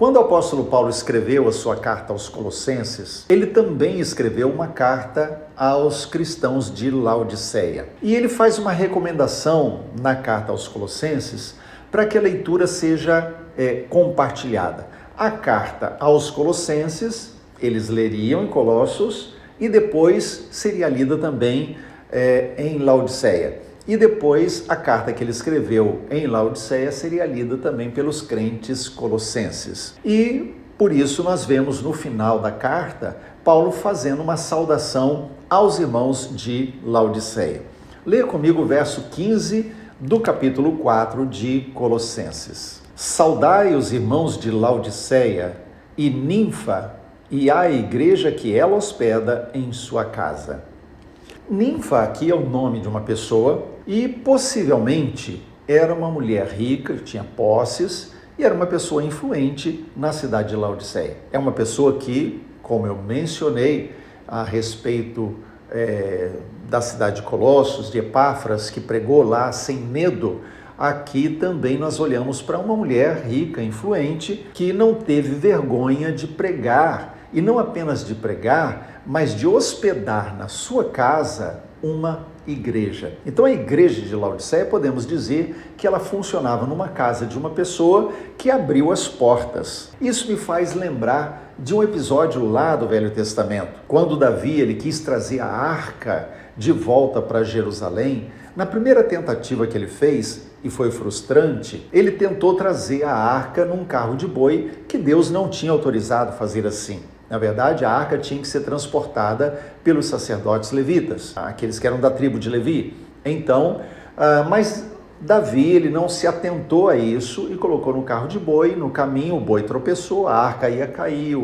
Quando o apóstolo Paulo escreveu a sua carta aos Colossenses, ele também escreveu uma carta aos cristãos de Laodiceia. E ele faz uma recomendação na carta aos Colossenses para que a leitura seja compartilhada. A carta aos Colossenses, eles leriam em Colossos e depois seria lida também em Laodiceia. E depois a carta que ele escreveu em Laodiceia seria lida também pelos crentes colossenses. E por isso nós vemos no final da carta Paulo fazendo uma saudação aos irmãos de Laodiceia. Leia comigo o verso 15 do capítulo 4 de Colossenses. Saudai os irmãos de Laodiceia e Ninfa e a igreja que ela hospeda em sua casa. Ninfa aqui é o nome de uma pessoa e possivelmente era uma mulher rica, tinha posses e era uma pessoa influente na cidade de Laodiceia. É uma pessoa que, como eu mencionei a respeito da cidade de Colossos, de Epáfras, que pregou lá sem medo, aqui também nós olhamos para uma mulher rica, influente, que não teve vergonha de pregar, e não apenas de pregar, mas de hospedar na sua casa uma igreja. Então a igreja de Laodiceia, podemos dizer que ela funcionava numa casa de uma pessoa que abriu as portas. Isso me faz lembrar de um episódio lá do Velho Testamento, quando Davi ele quis trazer a arca de volta para Jerusalém. Na primeira tentativa que ele fez, e foi frustrante, ele tentou trazer a arca num carro de boi que Deus não tinha autorizado fazer assim. Na verdade, a arca tinha que ser transportada pelos sacerdotes levitas, aqueles que eram da tribo de Levi. Então, mas Davi ele não se atentou a isso e colocou no carro de boi. No caminho, o boi tropeçou, a arca ia cair,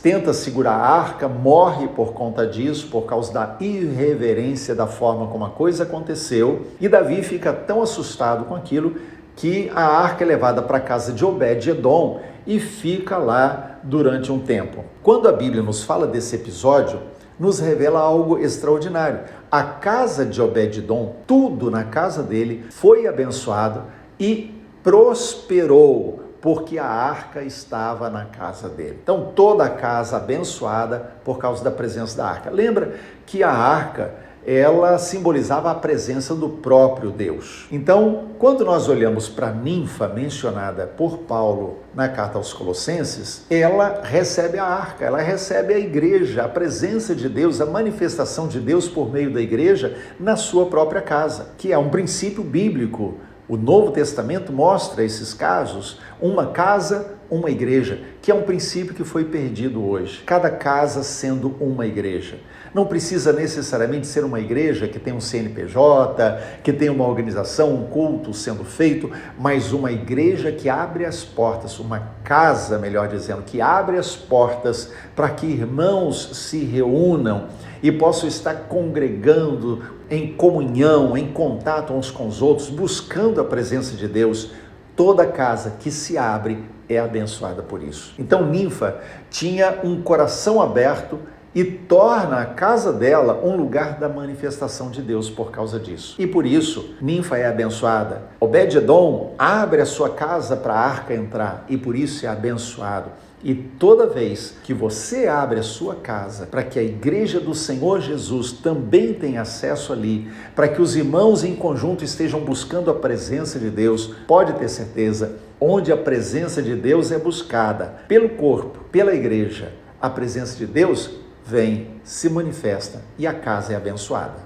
tenta segurar a arca, morre por conta disso, por causa da irreverência da forma como a coisa aconteceu. E Davi fica tão assustado com aquilo que a arca é levada para a casa de Obed-Edom e fica lá durante um tempo. Quando a Bíblia nos fala desse episódio, nos revela algo extraordinário. A casa de Obed-Edom, tudo na casa dele foi abençoado e prosperou, porque a arca estava na casa dele. Então toda a casa abençoada por causa da presença da arca. Lembra que a arca ela simbolizava a presença do próprio Deus. Então, quando nós olhamos para a ninfa mencionada por Paulo na carta aos Colossenses, ela recebe a arca, ela recebe a igreja, a presença de Deus, a manifestação de Deus por meio da igreja na sua própria casa, que é um princípio bíblico. O Novo Testamento mostra esses casos, uma casa, uma igreja, que é um princípio que foi perdido hoje. Cada casa sendo uma igreja. Não precisa necessariamente ser uma igreja que tem um CNPJ, que tem uma organização, um culto sendo feito, mas uma igreja que abre as portas, uma casa, melhor dizendo, que abre as portas para que irmãos se reúnam e possam estar congregando em comunhão, em contato uns com os outros, buscando a presença de Deus. Toda casa que se abre é abençoada por isso. Então, Ninfa tinha um coração aberto e torna a casa dela um lugar da manifestação de Deus por causa disso. E por isso, Ninfa é abençoada. Obed-Edom abre a sua casa para a arca entrar e por isso é abençoado. E toda vez que você abre a sua casa para que a igreja do Senhor Jesus também tenha acesso ali, para que os irmãos em conjunto estejam buscando a presença de Deus, pode ter certeza, onde a presença de Deus é buscada pelo corpo, pela igreja, a presença de Deus vem, se manifesta e a casa é abençoada.